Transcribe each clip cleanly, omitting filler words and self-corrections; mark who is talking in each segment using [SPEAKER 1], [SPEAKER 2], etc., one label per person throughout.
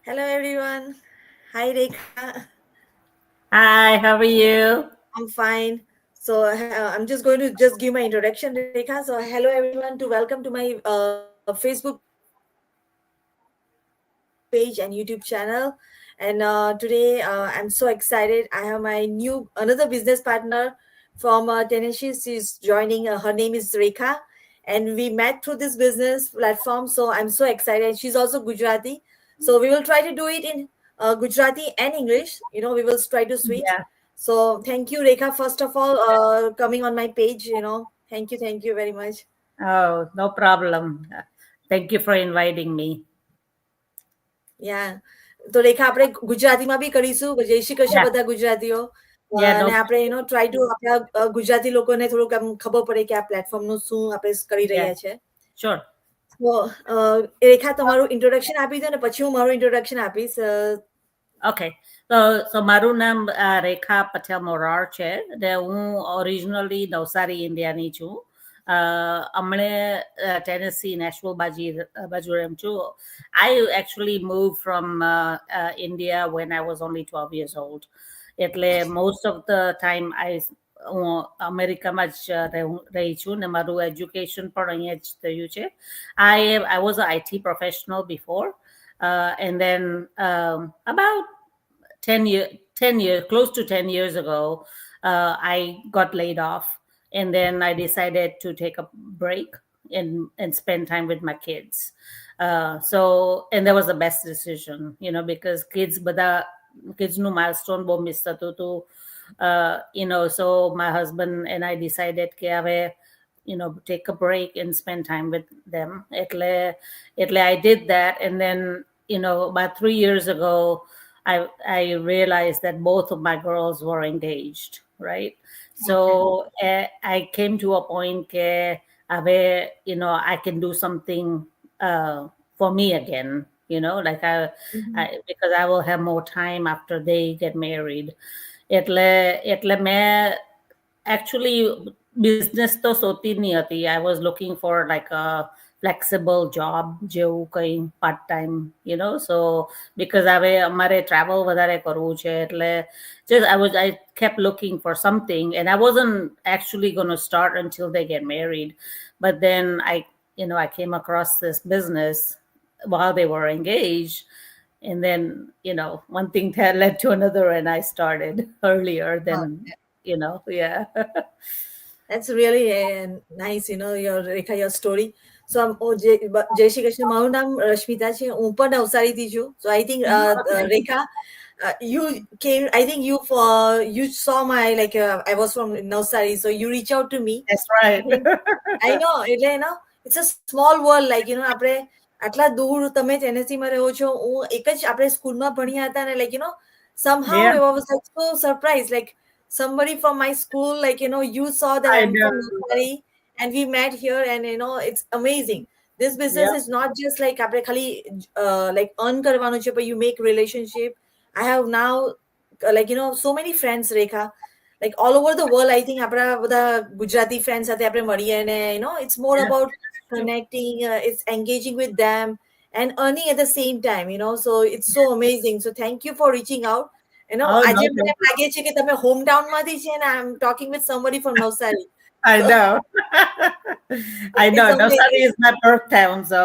[SPEAKER 1] Hello everyone. Hi Rekha.
[SPEAKER 2] Hi, how are you?
[SPEAKER 1] I'm fine. So I'm just going to just give my introduction, Rekha. So hello everyone to welcome to my Facebook page and YouTube channel. And today I'm so excited. I have my another business partner from Tennessee. She's joining. Her name is Rekha, and we met through this business platform. So I'm so excited. And she's also Gujarati. So we will try to do it in Gujarati and English. We will try to switch. So
[SPEAKER 2] Yeah.
[SPEAKER 1] thank you, Rekha, first of all, coming on my page. Thank you very much.
[SPEAKER 2] Oh, no problem. Thank you for inviting me.
[SPEAKER 1] Yeah. તો રેખા આપણે ગુજરાતીમાં બી કરીશું જય Shri Krishna
[SPEAKER 2] Yeah,
[SPEAKER 1] બધા ગુજરાતીઓ
[SPEAKER 2] yeah,
[SPEAKER 1] અને
[SPEAKER 2] no,
[SPEAKER 1] આપણે try to આપણા ગુજરાતી લોકોને થોડુંક આમ ખબર પડે કે આ પ્લેટફોર્મનું શું આપણે કરી
[SPEAKER 2] yeah,
[SPEAKER 1] રહ્યા છે.
[SPEAKER 2] sure.
[SPEAKER 1] તો રેખા તમારું ઇન્ટ્રોડક્શન આપી દો ને પછી હું મારું ઇન્ટ્રોડક્શન આપીશ.
[SPEAKER 2] Okay. So મારું નામ રેખા પટેલ મોરાર છે ને હું ઓરિજિનલી નવસારી ઇન્ડિયાની છું. હમણે ટેનેસી નેશનલ બાજુ રમ છું. I actually moved from India when I was only 12 years old. એટલે most of the time હું અમેરિકામાં જ રહી છું ને મારું એજ્યુકેશન પણ અહીંયા જ થયું છે. I was an IT professional before. And then about 10 years, close to 10 years ago, I got laid off. And then I decided to take a break and spend time with my kids. And that was the best decision, because kids no milestone bo miss થતું હતું. So my husband and I decided કે હવે take a break and spend time with them. એટલે I did that, and then about 3 years ago, I realized that both of my girls were engaged, right? So
[SPEAKER 1] Okay.
[SPEAKER 2] I came to a point where I can do something for me again, like because I will have more time after they get married. એટલે મેં actually business તો સોતી જ નહીં હતી. I was looking for like a flexible job જેવું કંઈ part time, so because હવે અમારે travel વધારે કરવું છે એટલે I kept looking for something, and I wasn't actually going to start until they get married. But then I came across this business while they were engaged, and then one thing led to another, and I started earlier than
[SPEAKER 1] Wow.
[SPEAKER 2] yeah.
[SPEAKER 1] That's really nice, your Rekha, your story. So જય શ્રી કૃષ્ણ. મારું નામ રશ્મિતા છે. હું પણ નવસારીથી છું. So I think
[SPEAKER 2] Okay.
[SPEAKER 1] Rekha, you came. I think you saw my like I was from Navsari, so you reach out to me.
[SPEAKER 2] That's
[SPEAKER 1] I
[SPEAKER 2] right.
[SPEAKER 1] think I know એટલે it's a small world. Like આપણે આટલા દૂર તમે ટેનેસીમાં રહો છો. હું એક જ આપણે સ્કૂલમાં ભણ્યા હતા ને like somehow
[SPEAKER 2] Yeah,
[SPEAKER 1] I was like so surprised. Like somebody from my school, like you saw that
[SPEAKER 2] I
[SPEAKER 1] I'm
[SPEAKER 2] know.
[SPEAKER 1] from Navsari and we met here, and it's amazing. This business
[SPEAKER 2] Yeah,
[SPEAKER 1] is not just like આપણે ખાલી like earn કરવાનું છે, but you make relationship. I have now like so many friends, Rekha, like all over the world. I think આપણા બધા Gujarati friends સાથે આપણે મળીએ ને it's more
[SPEAKER 2] yeah,
[SPEAKER 1] about connecting, it's engaging with them and earning at the same time, so it's so amazing. So thank you for reaching out.
[SPEAKER 2] oh
[SPEAKER 1] આજે
[SPEAKER 2] no,
[SPEAKER 1] મને
[SPEAKER 2] no.
[SPEAKER 1] એમ લાગે છે કે તમે હોમ ટાઉનમાંથી છે ને I'm talking with somebody from Navsari.
[SPEAKER 2] I
[SPEAKER 1] So
[SPEAKER 2] know. I
[SPEAKER 1] it's
[SPEAKER 2] know. Navsari
[SPEAKER 1] amazing.
[SPEAKER 2] is my birth town, so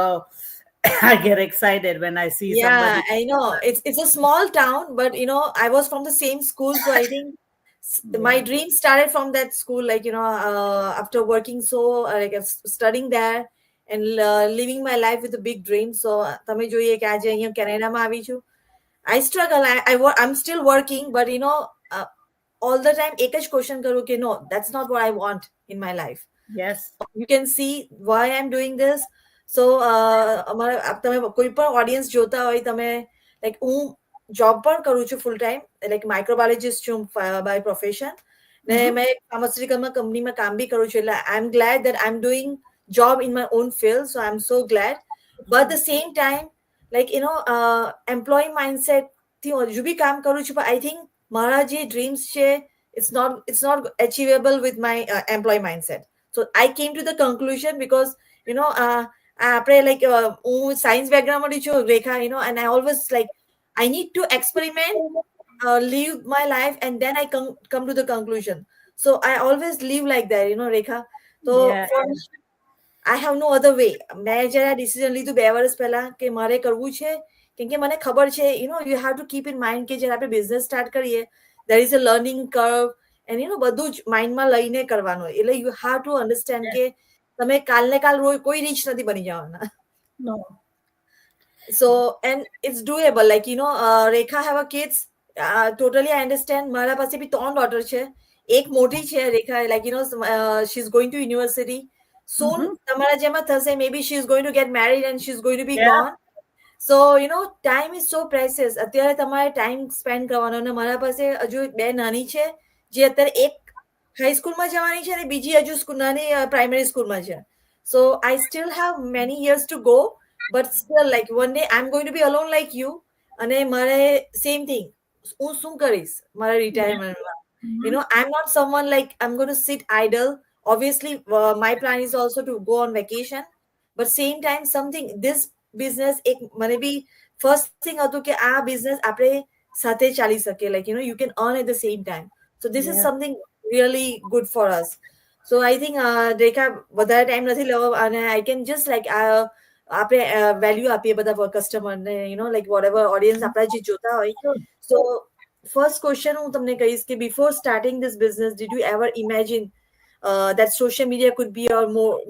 [SPEAKER 2] I get excited when I see
[SPEAKER 1] Yeah,
[SPEAKER 2] somebody.
[SPEAKER 1] I know. It's a small town, but I was from the same school, so I think my
[SPEAKER 2] Yeah,
[SPEAKER 1] dream started from that school. Like after working so like studying there and living my life with a big dream. So તમે જોઈએ કે આજે અહીંયા કેનેડામાં આવી છું. I struggle. I'm still working, but all the time એક જ question કરું કે no, that's not what I want in my life.
[SPEAKER 2] yes,
[SPEAKER 1] You can see why I'm doing this. So તમે કોઈ પણ ઓડિયન્સ જોતા હોય તમે લાઈક હું જોબ પણ કરું છું ફૂલ ટાઈમ લાઈક માઇક્રોબાયોલોજીસ્ટ છું બાય પ્રોફેશન ને
[SPEAKER 2] hmm,
[SPEAKER 1] મેં ફાર્માસ્યુટિકલમાં કંપનીમાં કામ બી કરું છું એટલે I am glad that I am doing job in my own field, so I'm so glad. But at the same time, like employee mindset થી હજુ બી કામ કરું છું, but I think મારા જે dreams છે it's not achievable with my employee mindset. So I came to the conclusion because આપણે like હું સાયન્સ બેકગ્રાઉન્ડમાંથી છું રેખા, and I always like I need to experiment, live my life, and then I come to the conclusion. So I always live like that, Rekha. So
[SPEAKER 2] Yeah.
[SPEAKER 1] for me, I have no other way. મેં જ્યારે decision લીધું 2 વર્ષ પહેલા કે મારે કરવું છે, કેમ કે મને ખબર છે, you have to keep in mind કે જ્યારે આપણે બિઝનેસ સ્ટાર્ટ કરીએ, there is a learning curve, and બધું જ માઇન્ડમાં લઈને કરવાનું હોય. એટલે you have to understand કે તમે કાલને કાલ કોઈ રીચ નથી બની જવાના.
[SPEAKER 2] No.
[SPEAKER 1] So, and it's doable. Like, Rekha have a kids. Totally I understand. મારા પાસે બી 3 daughter છે. એક મોટી છે રેખા, like, she's going to university. Soon, તમારા જેમાં થશે, maybe she's going to get married and she's going to be
[SPEAKER 2] Yeah.
[SPEAKER 1] gone. So, time is so precious. અત્યારે તમારે time spend કરવાનો. અને મારા પાસે હજુ 2 નાની છે, જે અત્યારે એક હાઈ સ્કૂલમાં જવાની છે અને બીજી હજુ નાની પ્રાઇમરી સ્કૂલમાં છે. So, I still have many years to go, but still, like, one day I'm going to be alone like you. અને મારે same thing. હું શું કરીશ મારા રિટાયરમેન્ટમાં? I'm not someone like I'm going to sit idle. Obviously, my plan is also to go on vacation, but same time something this business ek મને બી first thing હતું કે આ business આપણે સાથે ચાલી શકે, like, you can earn at the same time. So this is
[SPEAKER 2] Yeah.
[SPEAKER 1] something really good for us. So I think Rekha વધારે time નથી લેવો, અને I can just like આપણે value આપીએ બધા customer ને, like whatever audience આપણા જે જોતા હોય. So first question હું તમને કહીશ કે before starting this business, did you ever imagine that social media could be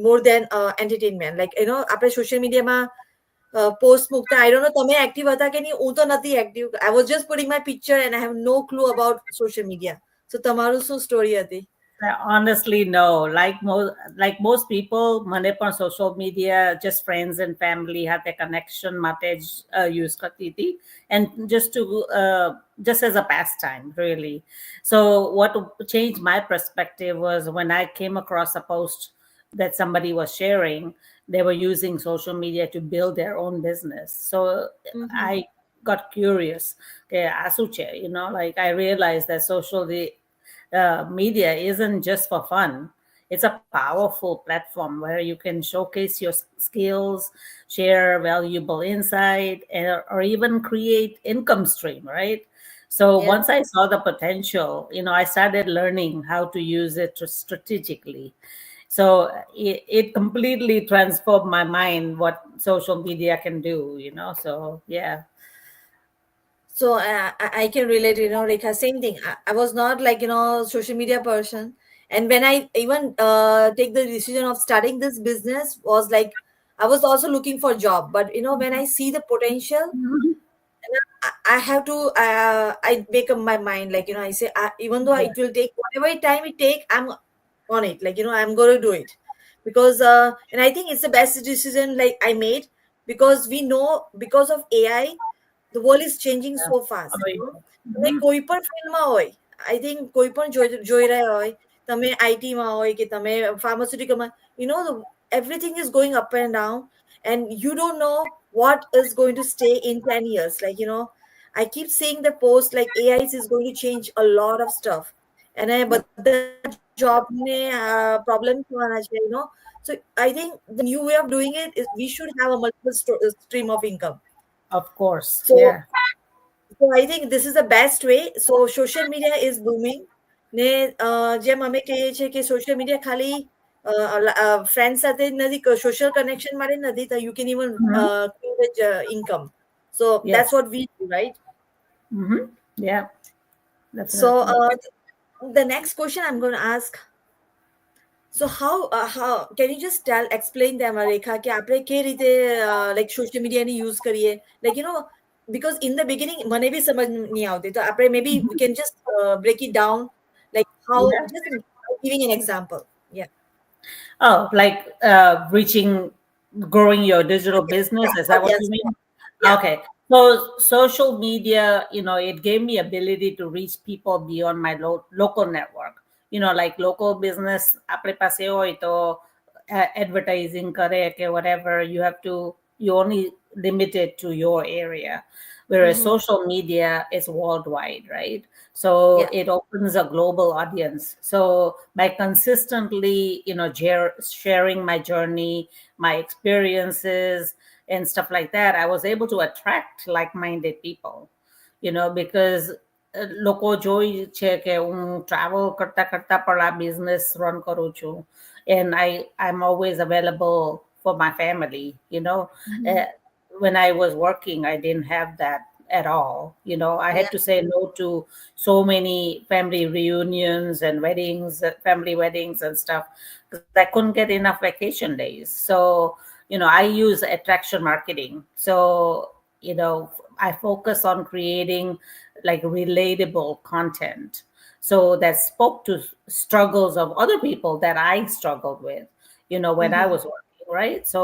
[SPEAKER 1] more than entertainment? Like, આપણે social media માં post મૂકતા, I don't know તમે active હતા કે નહીં, હું તો નથી active. I was just putting my picture and I have no clue about social media. So તમારું શું story હતી?
[SPEAKER 2] Honestly, no. Like most people, મને પણ social media, just friends and family હાથે connection માટે જ use કરતી હતી, and just as a pastime, really. So what changed my perspective was when I came across a post that somebody was sharing. They were using social media to build their own business. So I got curious. Okay, આ શું છે? Like I realized that media isn't just for fun. It's a powerful platform where you can showcase your skills, share valuable insight, or even create income stream, right? So
[SPEAKER 1] Yeah.
[SPEAKER 2] once I saw the potential, I started learning how to use it strategically. So it completely transformed my mind what social media can do, So yeah.
[SPEAKER 1] So I can relate, Rekha, same thing. I was not like, social media person. And when I even take the decision of starting this business was like, I was also looking for job. But, when I see the potential, I have to, I make up my mind. Like, I say, even though it will take whatever time it take, I'm on it. Like, I'm going to do it. Because, and I think it's the best decision like I made, because we know because of AI, the world is changing so fast. તમે કોઈ પણ ફિલ્ડમાં હોય, I think કોઈ પણ જોઈ રહ્યા હોય, તમે આઈટીમાં હોય કે તમે ફાર્માસ્યુટિકલમાં, everything is going up and down, and you don't know what is going to stay in 10 years. Like, I keep seeing the post like AI is going to change a lot of stuff, and બધા job ને problem થવાના છે, So I think the new way of doing it is we should have a multiple stream of income.
[SPEAKER 2] Of course.
[SPEAKER 1] So,
[SPEAKER 2] Yeah.
[SPEAKER 1] so I think this is the best way. So social media is booming. ને જેમ અમે કહીએ છીએ કે social media ખાલી friends સાથે નથી, social connection માટે નથી, તો you can even create income. So
[SPEAKER 2] Yes.
[SPEAKER 1] that's what we do, right?
[SPEAKER 2] Yeah.
[SPEAKER 1] So the next question I'm going to ask. So how can you just explain them, Rekha, કે આપણે કઈ રીતે like social media ને use કરીએ? Like, because in the beginning મને બી સમજ નહીં આવતી, તો આપણે maybe we can just break it down, like how, just giving an example. Yeah.
[SPEAKER 2] Oh, like growing your digital business. Is that what
[SPEAKER 1] Yes.
[SPEAKER 2] you mean?
[SPEAKER 1] Yeah.
[SPEAKER 2] Okay. So social media, it gave me ability to reach people beyond my local network. Like local business, apne પાસે હોય તો advertising કરે કે whatever, you only limit it to your area. Whereas social media is worldwide, right? So it opens a global audience. So by consistently, sharing my journey, my experiences, and stuff like that, I was able to attract like-minded people. because લોકો જોઈ છે કે હું travel કરતા કરતા પણ આ business run કરું છું, and I'm always available for my family.
[SPEAKER 1] Mhm.
[SPEAKER 2] Uh, when I was working, I didn't have that at all. I had
[SPEAKER 1] Yeah.
[SPEAKER 2] to say no to so many family reunions and weddings, family weddings and stuff, because I couldn't get enough vacation days. So I use attraction marketing. So I focus on creating like relatable content, so that spoke to struggles of other people that I struggled with, when I
[SPEAKER 1] Mhm.
[SPEAKER 2] was working, right? So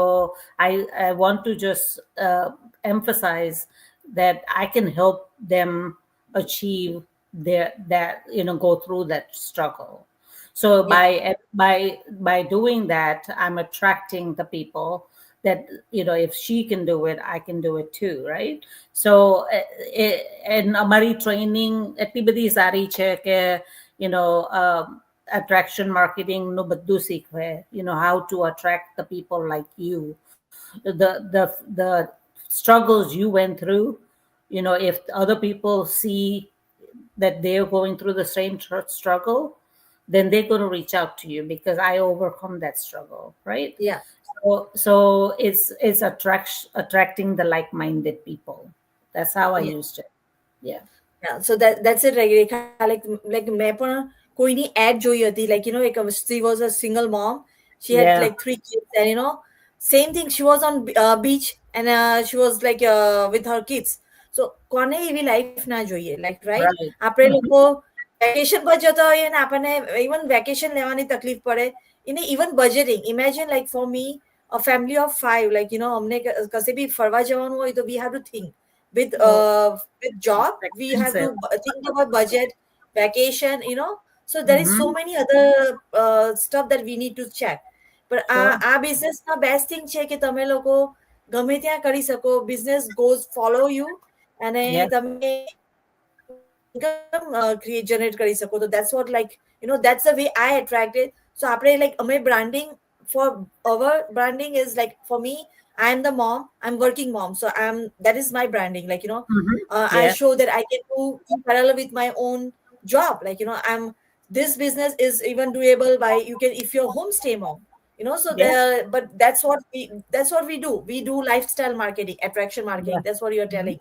[SPEAKER 2] I want to just emphasize that I can help them achieve that, go through that struggle. So
[SPEAKER 1] Yeah.
[SPEAKER 2] by doing that, I'm attracting the people that, if she can do it, I can do it too, right? So and અમારી training એટલી બધી સારી છે કે attraction marketing નું બધું શીખવે, how to attract the people like you, the struggles you went through. If other people see that they're going through the same struggle, then they're going to reach out to you because I overcome that struggle, right?
[SPEAKER 1] Yeah.
[SPEAKER 2] So it's attracting the like-minded people. That's how I
[SPEAKER 1] Yeah.
[SPEAKER 2] used it. Yeah.
[SPEAKER 1] Yeah, so that's it, like Rekha. Like મેં પણ કોઈની ad જોઈ હતી, like like she was a single mom. She had
[SPEAKER 2] Yeah.
[SPEAKER 1] like 3 kids, and same thing. She was on beach, and she was like with her kids. So કોને એવી life ના જોઈએ, like right?
[SPEAKER 2] Right.
[SPEAKER 1] આપણે લોકો vacation પર જતા હોઈએ ને આપણને even વેકેશન લેવાની તકલીફ પડે. Even budgeting. Imagine like for me, a family of 5, like અમને કશે બી ફરવા જવાનું હોય તો we have to think
[SPEAKER 2] Oh,
[SPEAKER 1] with job.
[SPEAKER 2] it's
[SPEAKER 1] We have to
[SPEAKER 2] expensive.
[SPEAKER 1] think about budget, vacation, so there is so
[SPEAKER 2] Mm-hmm.
[SPEAKER 1] many other stuff that we need to check. But
[SPEAKER 2] Sure.
[SPEAKER 1] આ business ના best thing છે કે તમે લોકો ગમે ત્યાં કરી શકો. Business goes follow you, અને
[SPEAKER 2] Yeah.
[SPEAKER 1] તમે income create generate કરી શકો. So that's what, like that's the way I attracted. So આપણે like અમે branding, for our branding is like, for me, I am the mom, I'm working mom, so that is my branding, like
[SPEAKER 2] Mm-hmm.
[SPEAKER 1] I
[SPEAKER 2] Yeah.
[SPEAKER 1] show that I can do in parallel with my own job, like I'm this business is even doable by, you can, if you're homestay mom, so
[SPEAKER 2] Yeah.
[SPEAKER 1] but that's what we do lifestyle marketing, attraction
[SPEAKER 2] Yeah.
[SPEAKER 1] marketing, that's what you're
[SPEAKER 2] Mhm.
[SPEAKER 1] telling.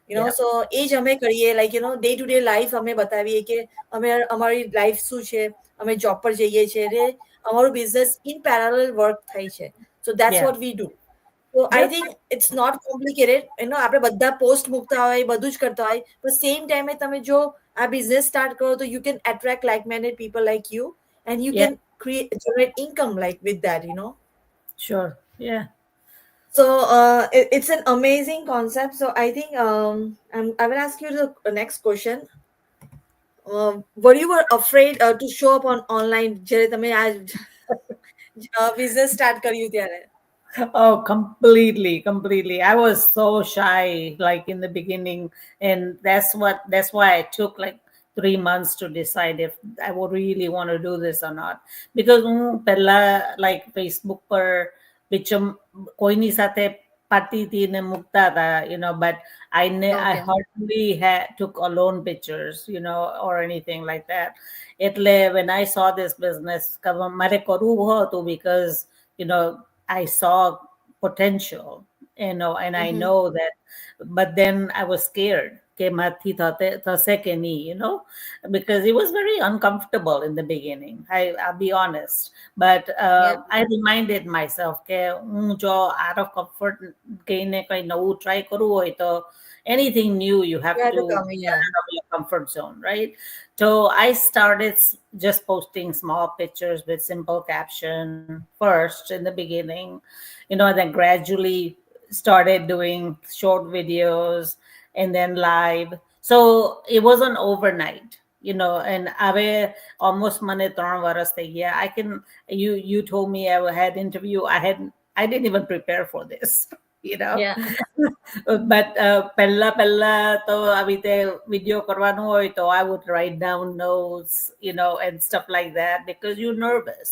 [SPEAKER 2] Yeah.
[SPEAKER 1] So એ જ અમે કરીએ, like day to day life અમે બતાવીએ કે અમે અમારી life શું છે, અમે જોબ પર જઈએ છીએ ને અમારું બિઝનેસ ઇન પેરેલલ વર્ક થાય છે. So that's
[SPEAKER 2] Yeah.
[SPEAKER 1] what we do. So I
[SPEAKER 2] Yep.
[SPEAKER 1] think it's not complicated. આપણે બધા પોસ્ટ મૂકતા હોય, બધું જ કરતા હોય, but same time તમે જો આ બિઝનેસ સ્ટાર્ટ કરો તો you can attract like-minded people like you, and you
[SPEAKER 2] Yeah.
[SPEAKER 1] can generate income like with that.
[SPEAKER 2] Sure. Yeah.
[SPEAKER 1] So it's an amazing concept. So I think I will ask you the next question. Were you were afraid to show up on online જ્યારે તમે આ business start કર્યું ત્યારે?
[SPEAKER 2] Oh, completely. I was so shy, like in the beginning, and that's why I took like 3 months to decide if I would really want to do this or not. Because pehla like Facebook per bichum koini સાથે પાતી હતી ને મુકતા હતા, but I
[SPEAKER 1] Okay.
[SPEAKER 2] hardly took alone pictures, or anything like that. એટલે when I saw this business, મારે કરવું હતું because you know I saw potential, and I
[SPEAKER 1] Mm-hmm.
[SPEAKER 2] know that, but then I was scared. કે મારાથી થશે કે નહીં, because it was very uncomfortable in the beginning. I'll be honest, but
[SPEAKER 1] Yeah.
[SPEAKER 2] I reminded myself કે હું જો out of comfort ગઈને કઈ નવું try કરવું હોય તો anything new you have
[SPEAKER 1] You had
[SPEAKER 2] to
[SPEAKER 1] to come,
[SPEAKER 2] get
[SPEAKER 1] yeah.
[SPEAKER 2] out of your comfort zone, right? So I started just posting small pictures with simple caption first in the beginning, and then gradually started doing short videos and then live. So it wasn't overnight, and ave almost mane 3 varas થઈ ગયા. You told me I had interview. I didn't even prepare for this, you know.
[SPEAKER 1] Yeah.
[SPEAKER 2] But પહેલા તો આવી રીતે video કરવાનું હોય તો I would write down notes, and stuff like that because you're nervous.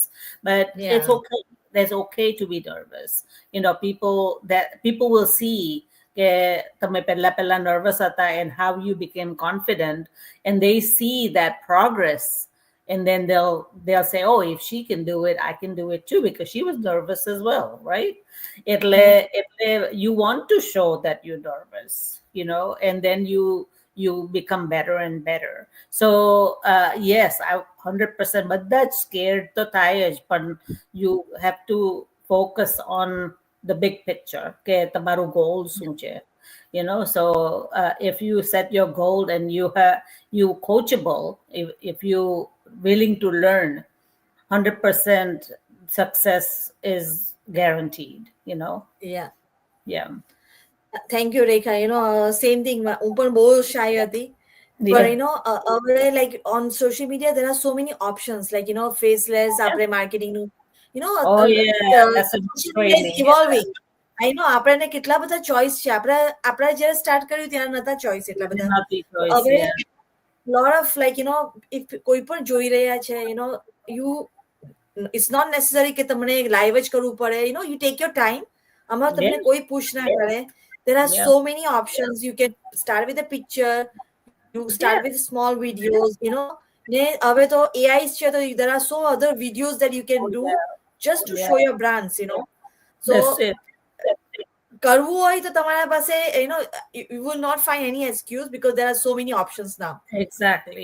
[SPEAKER 2] But it's
[SPEAKER 1] Yeah.
[SPEAKER 2] okay. That's okay to be nervous. People will see કે તમે પહેલા nervous હતા and how you became confident, and they see that progress, and then they'll say, oh, if she can do it, I can do it too, because she was nervous as well, right? એટલે you want to show that you're nervous, and then you become better and better. So yes, I 100% બધા જ scared તો થાય જ, પણ you have to focus on the big picture, કે તમારું goal શું છે, so if you set your goal and you coachable, if you willing to learn, 100% success is guaranteed.
[SPEAKER 1] Yeah.
[SPEAKER 2] Yeah.
[SPEAKER 1] Thank you, Rekha. Same thing. હું પણ બહુ shy હતી. But like on social media, there are so many options. Like faceless, આપણે marketing નું.
[SPEAKER 2] Oh yeah, that's a good
[SPEAKER 1] social media is
[SPEAKER 2] training.
[SPEAKER 1] evolving. I know આપણને કેટલા બધા choice છે. આપણે જ્યારે સ્ટાર્ટ કર્યું ત્યારે નતા ચોઇસ એટલા બધા.
[SPEAKER 2] Nothing choice,
[SPEAKER 1] હવે
[SPEAKER 2] yeah.
[SPEAKER 1] lot of like if કોઈ પણ જોઈ રહ્યા છે, you it's not necessary કે તમને લાઈવ જ કરવું પડે. You take your time. આમાં તમને
[SPEAKER 2] Yeah.
[SPEAKER 1] કોઈ push ના કરે. There are
[SPEAKER 2] Yeah.
[SPEAKER 1] so many options. You can start with a picture. You start
[SPEAKER 2] Yeah.
[SPEAKER 1] with small videos. ને હવે તો AI છે, તો there are so other videos that you can do just to show your brands. So
[SPEAKER 2] That's it.
[SPEAKER 1] કરવું હોય તો તમારા પાસે you will not find any excuse, because there are so many options now.
[SPEAKER 2] Exactly.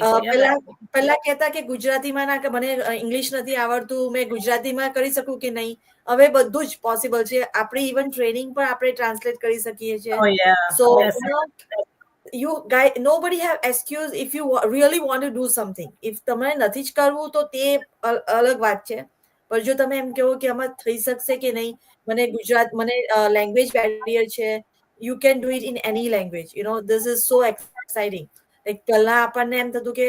[SPEAKER 1] પહેલા કહેતા કે ગુજરાતીમાં ના, કે મને ઇંગ્લિશ નથી આવડતું, મેં ગુજરાતીમાં કરી શકું કે નહીં. હવે બધું જ પોસિબલ છે. આપણે ઇવન ટ્રેનિંગ પણ આપણે ટ્રાન્સલેટ કરી શકીએ છીએ.
[SPEAKER 2] Oh yeah.
[SPEAKER 1] So
[SPEAKER 2] Yes.
[SPEAKER 1] you guys, nobody have excuse if you really want to do something. If તમારે નથી જ કરવું તો તે અલગ વાત છે. પણ જો તમે એમ કહો કે આમાં થઈ શકશે કે નહીં, મને language barrier છે, you can do it in any language. This is so exciting. Like પહેલા આપણને એમ થતું કે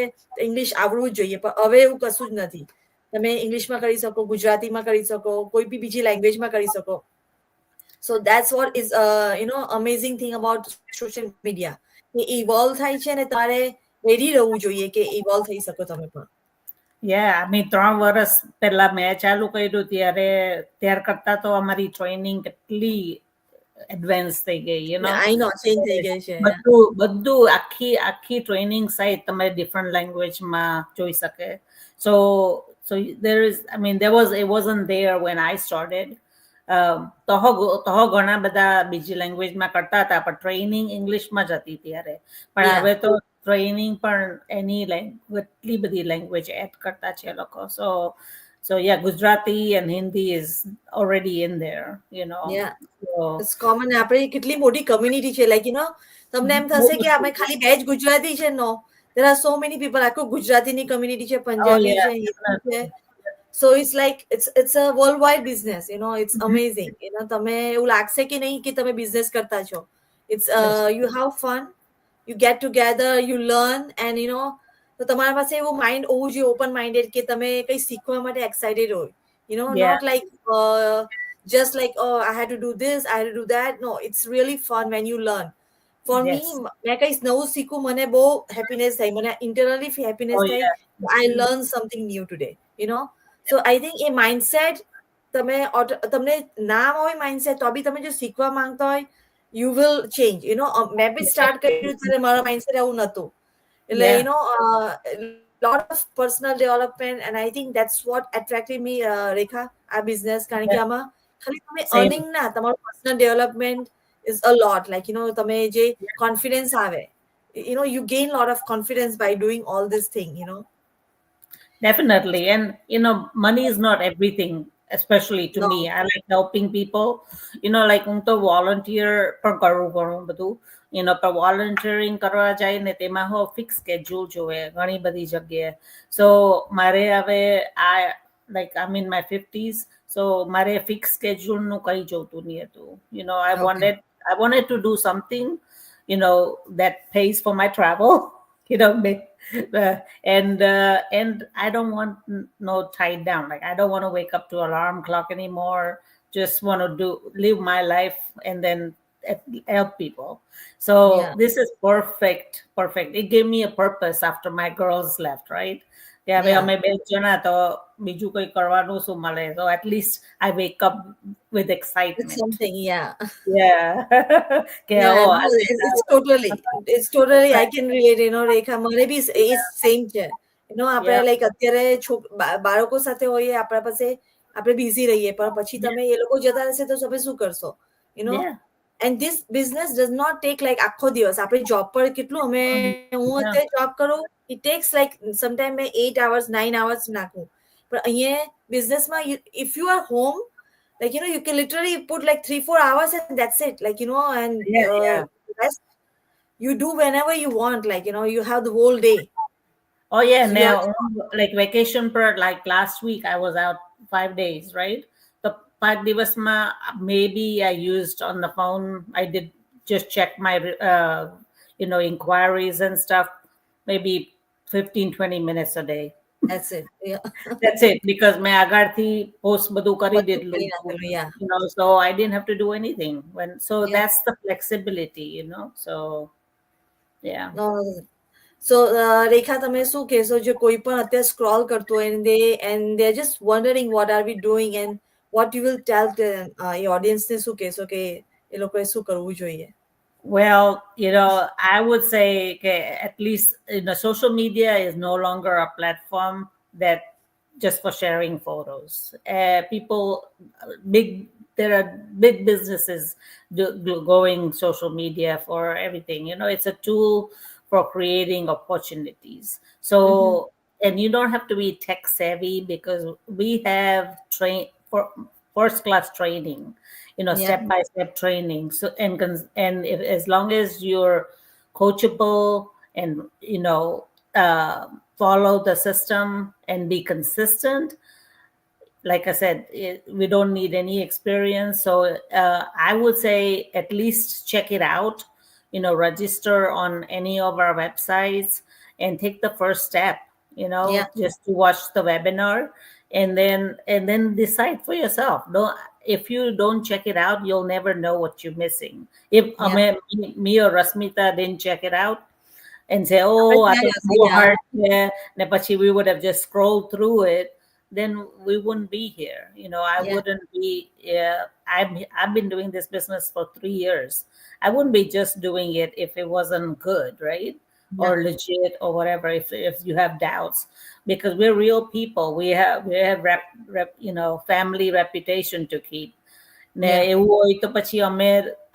[SPEAKER 1] ઇંગ્લિશ આવડવું જ જોઈએ, પણ હવે એવું કશું જ નથી. તમે ઇંગ્લિશમાં કરી શકો, ગુજરાતીમાં કરી શકો, કોઈ બી બીજી લેંગ્વેજમાં કરી શકો. So that's what is amazing thing about social media. Evolve થાય છે ને તમારે રેડી રહેવું જોઈએ કે ઇવોલ્વ થઈ શકો તમે પણ.
[SPEAKER 2] Yeah, I mean 3 વર્ષ પહેલા મેં ચાલુ કર્યું ત્યાર કરતા તો અમારી ટ્રેનિંગ કેટલી એડવાન્સ થઈ ગઈ,
[SPEAKER 1] I know, change થઈ ગઈ છે.
[SPEAKER 2] બધું આખી ટ્રેનિંગ સાઇટ તમે ડિફરન્ટ લેંગ્વેજમાં જોઈ શકે. So it wasn't there when I started. તો ઘણા બધા બીજી લેંગ્વેજમાં કરતા હતા, પણ ટ્રેનિંગ ઇંગ્લિશમાં જ હતી ત્યારે. પણ હવે તો ટ્રેનિંગ પણ એની એટલી બધી લેંગ્વેજ એડ કરતા છે લોકો. So yeah, Gujarati and Hindi is already in there,
[SPEAKER 1] Yeah.
[SPEAKER 2] So,
[SPEAKER 1] It's common. આપણે કેટલી મોટી કમ્યુનિટી છે. Like તમને એમ થશે કે આપણે ખાલી બે જ ગુજરાતી છે. No, there are so many people. આખું ગુજરાતીની કમ્યુનિટી છે, પંજાબી છે, હિન્દી છે. So it's like it's a worldwide business. It's amazing. તમે એવું લાગશે કે નહીં કે તમે બિઝનેસ કરતા છો. It's you have fun, you get together, you learn, and તો તમારા પાસે એવું માઇન્ડ હોવું જોઈએ, ઓપન માઇન્ડેડ, કે તમે કંઈ શીખવા માટે એક્સાઇટેડ હોય. Not like just like, oh, I had to do this, I had to do that. No, it's really fun when you learn. For me, મેં કંઈ નવું શીખું, મને બહુ હેપીનેસ થાય, મને ઇન્ટરનલી હેપીનેસ થાય. I learned something new today. So I think a mindset, તમને ના હોય mindset, તો બી તમે જો શીખવા માંગતા હોય, you will change. મેં બી સ્ટાર્ટ કર્યું ત્યારે મારા mindset એવું નહોતું. એટલે lot of personal development, and I think that's what attracted me, Rekha, our business. કારણ કે આમાં ખાલી તમે earning ના, તમારું personal development is a lot. Like તમે જે confidence આવે, you gain a lot of confidence by doing all this thing.
[SPEAKER 2] Definitely. And money is not everything, especially to me. I like helping people. Like હું તો volunteer પણ કરું ઘણું બધું. પર વોલન્ટિયરિંગ કરવા જાય ને તેમાં ફિક્સ સ્કેડ્યુલ જોવે ઘણી બધી જગ્યાએ. સો મારે હવે I'm in my 50s, so મારે ફિક્સ સ્કેડ્યુલનું કંઈ જોતું નહીં હતું. I wanted to do something that pays for my travel. And I don't want no tied down. Like I don't want to wake up to alarm clock anymore. Just want to live my life and then help people. So
[SPEAKER 1] Yeah.
[SPEAKER 2] this is perfect. It gave me a purpose after my girls left, right? કે હવે
[SPEAKER 1] Yeah.
[SPEAKER 2] અમે બે જણા તો બીજું કોઈ કરવાનું શું મળે, so at least I wake up with
[SPEAKER 1] It's
[SPEAKER 2] excitement.
[SPEAKER 1] something. Yeah.
[SPEAKER 2] Yeah. કે
[SPEAKER 1] Yeah,
[SPEAKER 2] oh,
[SPEAKER 1] no,
[SPEAKER 2] I think
[SPEAKER 1] it's totally, I can relate, Rekha, મને બી એ સેમ છે. આપણે
[SPEAKER 2] yeah,
[SPEAKER 1] લાઈક અત્યારે બાળકો સાથે હોઈએ, આપણા પાસે આપણે બિઝી રહીએ, પણ પછી
[SPEAKER 2] yeah,
[SPEAKER 1] તમે એ લોકો જતા રહેશે તો તમે શું કરશો?
[SPEAKER 2] yeah,
[SPEAKER 1] And this business does not take like આખો દિવસ. આપણે જોબ પર કેટલું હું
[SPEAKER 2] yeah.
[SPEAKER 1] અત્યારે જોબ કરું, it takes like sometimes મેં 8 hours 9 hours નાખું. પણ અહીંયા બિઝનેસમાં if you are home, like you can literally put like 3-4 hours and that's it, like and
[SPEAKER 2] Yeah, yeah.
[SPEAKER 1] rest you do whenever you want, like you have the whole day.
[SPEAKER 2] Oh yeah,
[SPEAKER 1] So you're
[SPEAKER 2] now like vacation per like last week I was out 5 days, right? The 5 દિવસ maybe I used on the phone. I did just check my inquiries and stuff. Maybe 15-20 minutes a day.
[SPEAKER 1] that's it. Yeah.
[SPEAKER 2] That's it, because my agarthi post બધું કરી
[SPEAKER 1] બધું
[SPEAKER 2] દીધલું,
[SPEAKER 1] કરી નાખેલું. Yeah.
[SPEAKER 2] so I didn't have to do anything so
[SPEAKER 1] Yeah.
[SPEAKER 2] that's the flexibility, so yeah.
[SPEAKER 1] No, so Rekha, તમે શું કહેશો જે કોઈ પણ અત્યારે સ્ક્રોલ કરતો હોય and they're just wondering what are we doing, and what you will tell the audience ને શું કહેશો કે એ લોકોએ શું કરવું જોઈએ?
[SPEAKER 2] Well, I would say at least social media is no longer a platform that just for sharing photos. People, big there are big businesses going social media for everything. It's a tool for creating opportunities. So, and you don't have to be tech savvy, because we have for first class training,
[SPEAKER 1] Yeah.
[SPEAKER 2] step by step training. So and if, as long as you're coachable and follow the system and be consistent, like I said, we don't need any experience. So I would say at least check it out, register on any of our websites and take the first step,
[SPEAKER 1] Yeah.
[SPEAKER 2] just to watch the webinar, and then decide for yourself. If you don't check it out, you'll never know what you're missing. If
[SPEAKER 1] Yeah.
[SPEAKER 2] me or Rasmita didn't check it out and say,
[SPEAKER 1] આપણે
[SPEAKER 2] oh, I
[SPEAKER 1] ત્યાં
[SPEAKER 2] think
[SPEAKER 1] હશે,
[SPEAKER 2] more
[SPEAKER 1] yeah.
[SPEAKER 2] hard there, we would have just scrolled through it, then we wouldn't be here. I
[SPEAKER 1] Yeah.
[SPEAKER 2] wouldn't be. I've been doing this business for 3 years. I wouldn't be just doing it if it wasn't good, right?
[SPEAKER 1] Yeah.
[SPEAKER 2] Or legit or whatever. If you have doubts, because we're real people, we have family reputation to keep. ને
[SPEAKER 1] Yeah.
[SPEAKER 2] એવું હોય તો પછી અમે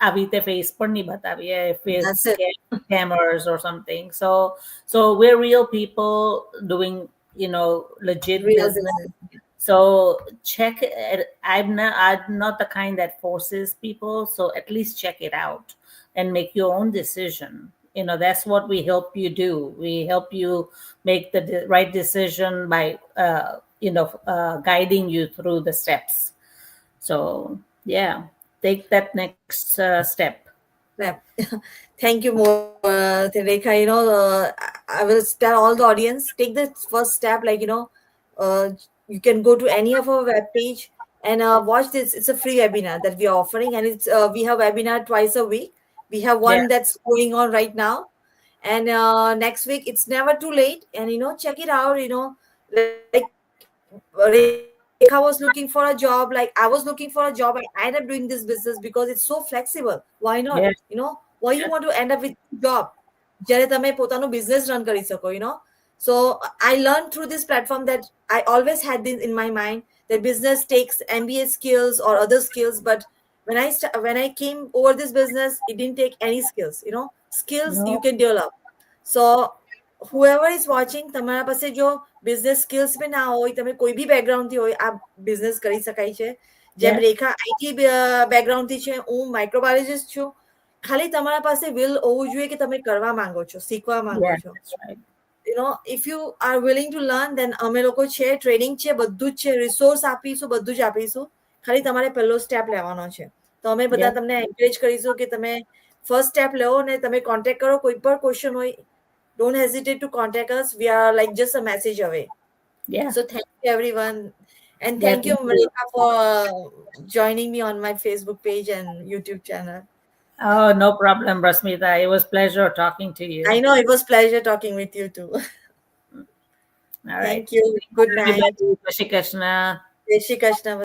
[SPEAKER 2] આવી રીતે face પણ નહીં બતાવીએ if it's
[SPEAKER 1] That's it.
[SPEAKER 2] scammers or something. So we're real people doing legit
[SPEAKER 1] Real
[SPEAKER 2] business.
[SPEAKER 1] business.
[SPEAKER 2] So check it. I'm not the kind that forces people, so at least check it out and make your own decision. That's what we help you do. We help you make the right decision by guiding you through the steps. So yeah, take that next step.
[SPEAKER 1] Yeah. Thank you more, Rekha. I will tell all the audience, take the first step. Like, you can go to any of our web page and watch this. It's a free webinar that we are offering, and we have webinar twice a week. We have one
[SPEAKER 2] Yeah.
[SPEAKER 1] that's going on right now, and next week it's never too late. And check it out. Like Rekha was looking for a job, like I was looking for a job, and I ended up doing this business because it's so flexible. Why not?
[SPEAKER 2] Yeah.
[SPEAKER 1] Why you
[SPEAKER 2] Yeah.
[SPEAKER 1] want to end up with job? જ્યારે તમે પોતાનો business run કરી શકો, So I learned through this platform that I always had this in my mind, that business takes MBA skills or other skills, but when I came over this business, it didn't take any skills. Skills
[SPEAKER 2] No.
[SPEAKER 1] you can develop. So whoever is watching, તમારા પાસે જો business skills બી ના હોય, તમે કોઈ બી background થી હોય, આ business કરી શકાય છે. જેમ
[SPEAKER 2] Yeah.
[SPEAKER 1] રેખા IT background થી છે, હું microbiologist છું. ખાલી તમારા પાસે will હોવું જોઈએ કે તમે કરવા માંગો છો, શીખવા માંગો
[SPEAKER 2] Yeah,
[SPEAKER 1] છો.
[SPEAKER 2] that's right.
[SPEAKER 1] If you are willing to learn, then અમે લોકો છે, ટ્રેનિંગ છે, બધું જ છે, રિસોર્સ આપીશું, બધું જ આપીશું. ખાલી તમારે પહેલો સ્ટેપ લેવાનો છે. તો અમે બધા
[SPEAKER 2] Yeah.
[SPEAKER 1] તમને એન્કરેજ કરીશું કે તમે ફર્સ્ટ સ્ટેપ લેવો ને તમે કોન્ટેક્ટ કરો. કોઈ પણ ક્વેશ્ચન હોય, don't hesitate to contact us. We are like just a message away.
[SPEAKER 2] Yeah.
[SPEAKER 1] So thank you, everyone. And
[SPEAKER 2] Yeah,
[SPEAKER 1] thank you,
[SPEAKER 2] thank you.
[SPEAKER 1] Marika, for joining me on my Facebook page and YouTube channel.
[SPEAKER 2] Oh, no problem, Rasmita. It was pleasure talking to you.
[SPEAKER 1] I know it was pleasure talking with you too.
[SPEAKER 2] All right.
[SPEAKER 1] Thank you. Good night.
[SPEAKER 2] Everybody, Jai Shri Krishna.
[SPEAKER 1] Jai Shri Krishna.